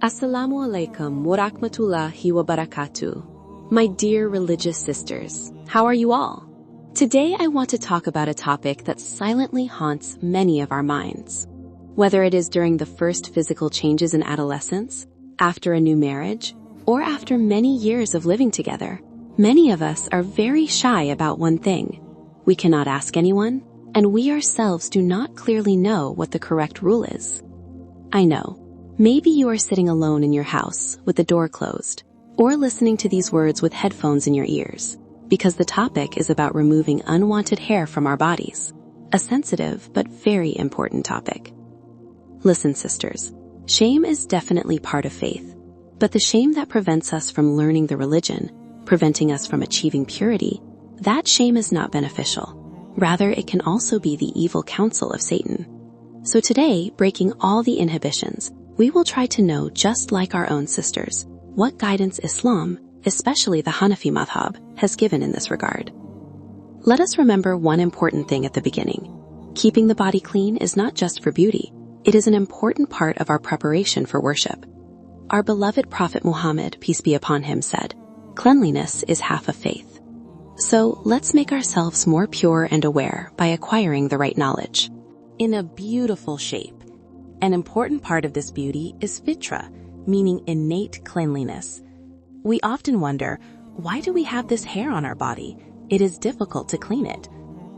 Assalamu alaikum wa rahmatullahi wa barakatuh. My dear religious sisters, how are you all? Today I want to talk about a topic that silently haunts many of our minds. Whether it is during the first physical changes in adolescence, after a new marriage, or after many years of living together, many of us are very shy about one thing. We cannot ask anyone, and we ourselves do not clearly know what the correct rule is. I know. Maybe you are sitting alone in your house with the door closed, or listening to these words with headphones in your ears, because the topic is about removing unwanted hair from our bodies, a sensitive but very important topic. Listen, sisters, shame is definitely part of faith, but the shame that prevents us from learning the religion, preventing us from achieving purity, that shame is not beneficial. Rather, it can also be the evil counsel of Satan. So today, breaking all the inhibitions, we will try to know, just like our own sisters, what guidance Islam, especially the Hanafi madhab, has given in this regard. Let us remember one important thing at the beginning. Keeping the body clean is not just for beauty, it is an important part of our preparation for worship. Our beloved Prophet Muhammad, peace be upon him, said, "Cleanliness is half of faith." So let's make ourselves more pure and aware by acquiring the right knowledge. In a beautiful shape. An important part of this beauty is fitrah, meaning innate cleanliness. We often wonder, why do we have this hair on our body? It is difficult to clean it.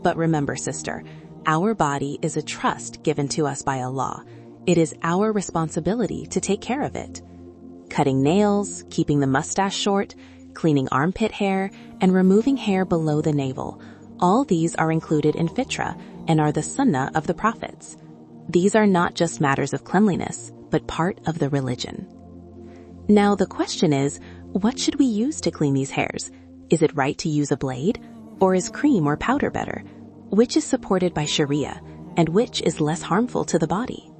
But remember, sister, our body is a trust given to us by Allah. It is our responsibility to take care of it. Cutting nails, keeping the mustache short, cleaning armpit hair, and removing hair below the navel. All these are included in fitrah and are the sunnah of the prophets. These are not just matters of cleanliness, but part of the religion. Now the question is, what should we use to clean these hairs? Is it right to use a blade? Or is cream or powder better? Which is supported by Sharia, and which is less harmful to the body?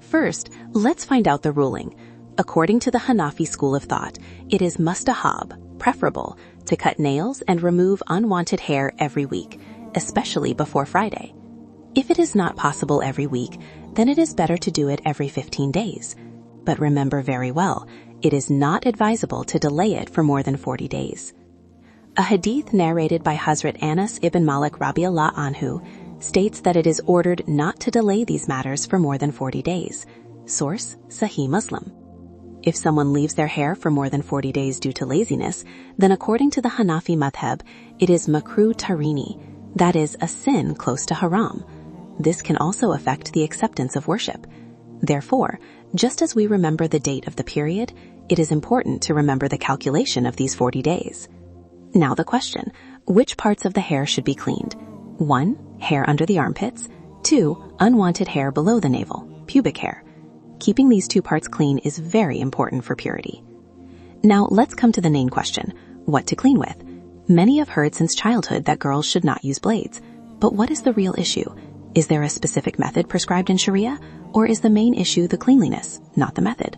First, let's find out the ruling. According to the Hanafi school of thought, it is mustahab, preferable, to cut nails and remove unwanted hair every week, especially before Friday. If it is not possible every week, then it is better to do it every 15 days. But remember very well, it is not advisable to delay it for more than 40 days. A hadith narrated by Hazrat Anas ibn Malik Rabiallah Anhu states that it is ordered not to delay these matters for more than 40 days. Source, Sahih Muslim. If someone leaves their hair for more than 40 days due to laziness, then according to the Hanafi madhab, it is makruh tarini, that is, a sin close to haram. This can also affect the acceptance of worship. Therefore, just as we remember the date of the period, it is important to remember the calculation of these 40 days. Now the question, which parts of the hair should be cleaned? 1. Hair under the armpits. 2. Unwanted hair below the navel, pubic hair. Keeping these two parts clean is very important for purity. Now let's come to the main question, what to clean with? Many have heard since childhood that girls should not use blades. But what is the real issue? Is there a specific method prescribed in Sharia, or is the main issue the cleanliness, not the method?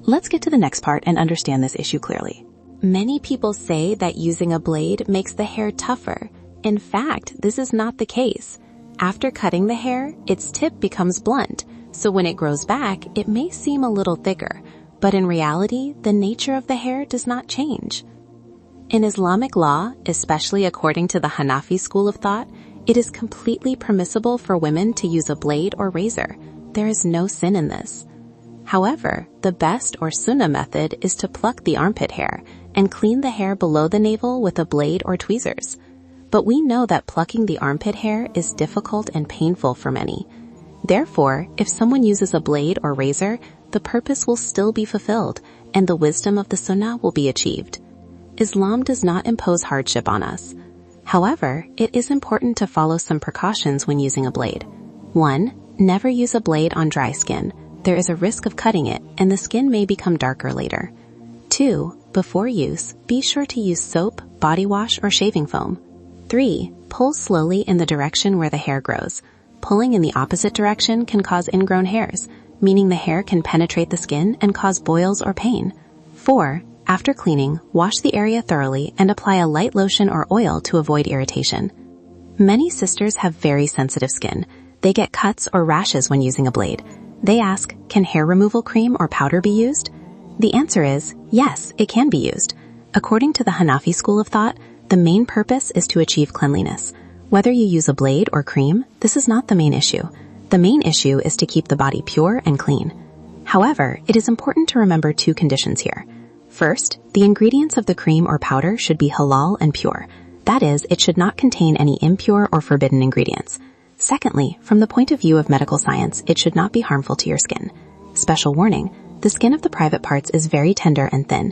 Let's get to the next part and understand this issue clearly. Many people say that using a blade makes the hair tougher. In fact, this is not the case. After cutting the hair, its tip becomes blunt, so when it grows back, it may seem a little thicker, but in reality, the nature of the hair does not change. In Islamic law, especially according to the Hanafi school of thought, it is completely permissible for women to use a blade or razor. There is no sin in this. However, the best or sunnah method is to pluck the armpit hair and clean the hair below the navel with a blade or tweezers. But we know that plucking the armpit hair is difficult and painful for many. Therefore, if someone uses a blade or razor, the purpose will still be fulfilled and the wisdom of the sunnah will be achieved. Islam does not impose hardship on us. However, it is important to follow some precautions when using a blade. 1. Never use a blade on dry skin. There is a risk of cutting it, and the skin may become darker later. 2. Before use, be sure to use soap, body wash, or shaving foam. 3. Pull slowly in the direction where the hair grows. Pulling in the opposite direction can cause ingrown hairs, meaning the hair can penetrate the skin and cause boils or pain. 4. After cleaning, wash the area thoroughly and apply a light lotion or oil to avoid irritation. Many sisters have very sensitive skin. They get cuts or rashes when using a blade. They ask, can hair removal cream or powder be used? The answer is yes, it can be used. According to the Hanafi school of thought, the main purpose is to achieve cleanliness. Whether you use a blade or cream, this is not the main issue. The main issue is to keep the body pure and clean. However, it is important to remember two conditions here. First, the ingredients of the cream or powder should be halal and pure. That is, it should not contain any impure or forbidden ingredients. Secondly, from the point of view of medical science, it should not be harmful to your skin. Special warning, the skin of the private parts is very tender and thin.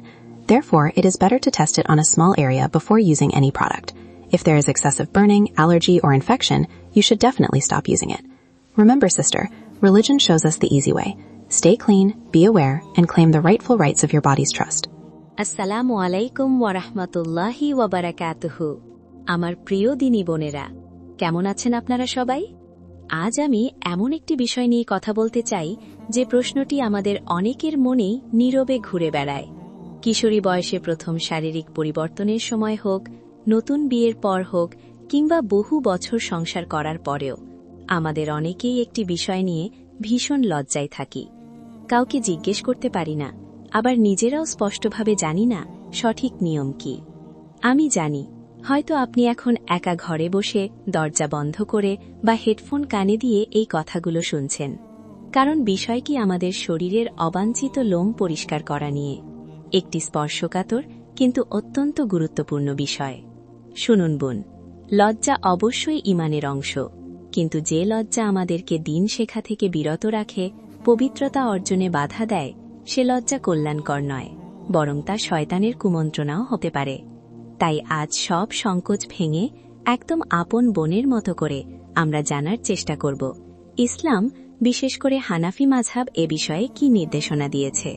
Therefore, it is better to test it on a small area before using any product. If there is excessive burning, allergy, or infection, you should definitely stop using it. Remember, sister, religion shows us the easy way. Stay clean, be aware, and claim the rightful rights of your body's trust. আসসালামু আলাইকুম ওয়া রাহমাতুল্লাহি ওয়া বারাকাতুহু। আমার প্রিয় দিনী বোনেরা, কেমন আছেন আপনারা সবাই? আজ আমি এমন একটি বিষয় নিয়ে কথা বলতে চাই যে প্রশ্নটি আমাদের অনেকের মনেই নীরবে ঘুরে বেড়ায়। কিশোরী বয়সে প্রথম শারীরিক পরিবর্তনের সময় হোক, নতুন বিয়ের পর হোক, কিংবা বহু বছর সংসার করার পরেও আমাদের অনেকেই একটি বিষয় নিয়ে ভীষণ লজ্জায় থাকি। কাউকে জিজ্ঞেস করতে পারি না, আবার নিজেরাও স্পষ্টভাবে জানি না সঠিক নিয়ম কি। আমি জানি, হয়তো আপনি এখন একা ঘরে বসে দরজা বন্ধ করে বা হেডফোন কানে দিয়ে এই কথাগুলো শুনছেন, কারণ বিষয়টি আমাদের শরীরের অবাঞ্ছিত লোম পরিষ্কার করা নিয়ে একটি স্পর্শকাতর কিন্তু অত্যন্ত গুরুত্বপূর্ণ বিষয়। শুনুন বোন, লজ্জা অবশ্যই ঈমানের অংশ, কিন্তু যে লজ্জা আমাদেরকে দিন শেখা থেকে বিরত রাখে, পবিত্রতা অর্জনে বাধা দেয়, সে লজ্জা কল্যাণকর নয়, বরং তা শয়তানের কুমন্ত্রণাও হতে পারে। তাই আজ সব সংকোচ ভেঙে একদম আপন বোনের মতো করে আমরা জানার চেষ্টা করব ইসলাম, বিশেষ করে হানাফি মাযহাব এ বিষয়ে কি নির্দেশনা দিয়েছে।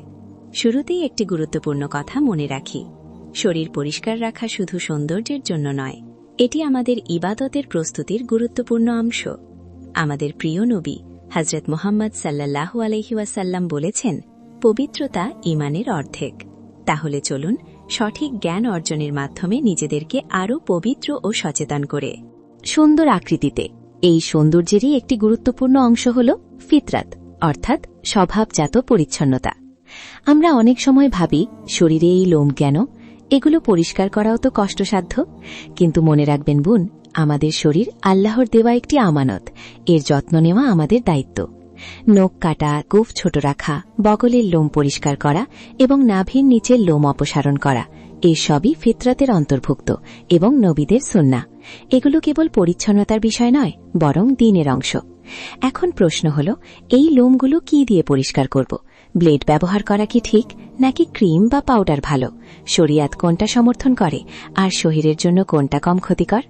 শুরুতেই একটি গুরুত্বপূর্ণ কথা মনে রাখি, শরীর পরিষ্কার রাখা শুধু সৌন্দর্যের জন্য নয়, এটি আমাদের ইবাদতের প্রস্তুতির গুরুত্বপূর্ণ অংশ। আমাদের প্রিয় নবী হযরত মুহাম্মদ সাল্লাল্লাহু আলাইহি ওয়াসাল্লাম বলেছেন, পবিত্রতা ঈমানের অর্ধেক। তাহলে চলুন সঠিক জ্ঞান অর্জনের মাধ্যমে নিজেদেরকে আরও পবিত্র ও সচেতন করে। সুন্দর আকৃতিতে এই সৌন্দর্যেরই একটি গুরুত্বপূর্ণ অংশ হল ফিতরাত, অর্থাৎ স্বভাবজাত পরিচ্ছন্নতা। আমরা অনেক সময় ভাবি, শরীরে এই লোম কেন, এগুলো পরিষ্কার করাও তো কষ্টসাধ্য। কিন্তু মনে রাখবেন বোন, আমাদের শরীর আল্লাহর দেওয়া একটি আমানত, এর যত্ন নেওয়া আমাদের দায়িত্ব। নখ কাটা, গোঁফ ছোট রাখা, বগলের লোম পরিষ্কার করা এবং নাভির নিচের লোম অপসারণ করা, এই সবই ফিতরাতের অন্তর্ভুক্ত এবং নবীদের সুন্নাহ। এগুলো কেবল পরিচ্ছন্নতার বিষয় নয়, বরং দ্বীনের অংশ। এখন প্রশ্ন হল, এই লোমগুলো কি দিয়ে পরিষ্কার করব? ব্লেড ব্যবহার করা কি ঠিক, নাকি ক্রিম বা পাউডার ভালো? শরিয়াত কোনটা সমর্থন করে, আর শরীরের জন্য কোনটা কম ক্ষতিকর?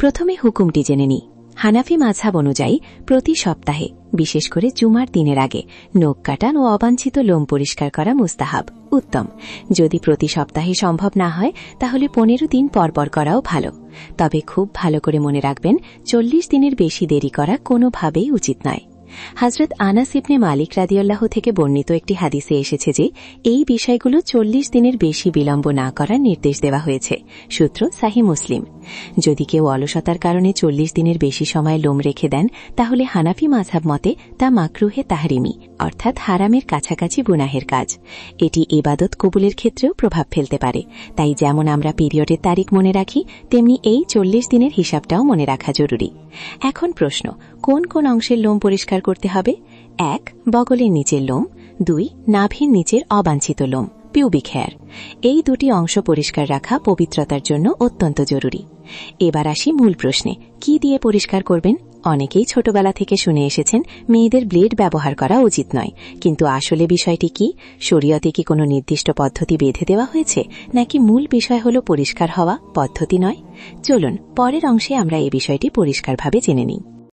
প্রথমে হুকুমটি জেনে নিই। হানাফি মাযহাব অনুযায়ী প্রতি সপ্তাহে, বিশেষ করে জুমার দিনের আগে, নখ কাটান ও অবাঞ্ছিত লোম পরিষ্কার করা মুস্তাহাব, উত্তম। যদি প্রতি সপ্তাহে সম্ভব না হয়, তাহলে 15 দিন পরপর করাও ভালো। তবে খুব ভালো করে মনে রাখবেন, 40 দিনের বেশি দেরি করা কোনোভাবেই উচিত নয়। হযরত আনাস ইবনে মালিক রাদিয়াল্লাহু থেকে বর্ণিত একটি হাদিসে এসেছে যে এই বিষয়গুলো 40 দিনের বেশি বিলম্ব না করার নির্দেশ দেওয়া হয়েছে। সূত্র সাহিহ মুসলিম। যদি কেউ অলসতার কারণে 40 দিনের বেশি সময় লোম রেখে দেন, তাহলে হানাফি মাযহাব মতে তা মাকরুহে তাহরিমি, অর্থাৎ হারামের কাছাকাছি গুনাহের কাজ। এটি ইবাদত কবুলের ক্ষেত্রেও প্রভাব ফেলতে পারে। তাই যেমন আমরা পিরিয়ডের তারিখ মনে রাখি, তেমনি এই 40 দিনের হিসাবটাও মনে রাখা জরুরি। এখন প্রশ্ন, কোন কোন অংশের লোম পরিষ্কার করতে হবে? 1. বগলের নিচের লোম। 2. নাভির নিচের অবাঞ্ছিত লোম, পিউবিক হেয়ার। এই দুটি অংশ পরিষ্কার রাখা পবিত্রতার জন্য অত্যন্ত জরুরি। এবার আসি মূল প্রশ্নে, কি দিয়ে পরিষ্কার করবেন? অনেকেই ছোটবেলা থেকে শুনে এসেছেন মেয়েদের ব্লেড ব্যবহার করা উচিত নয়, কিন্তু আসলে বিষয়টি কি? শরীয়তে কি কোনো নির্দিষ্ট পদ্ধতি বেঁধে দেওয়া হয়েছে, নাকি মূল বিষয় হল পরিষ্কার হওয়া, পদ্ধতি নয়? চলুন পরের অংশে আমরা এই বিষয়টি পরিষ্কারভাবে জেনে নিই।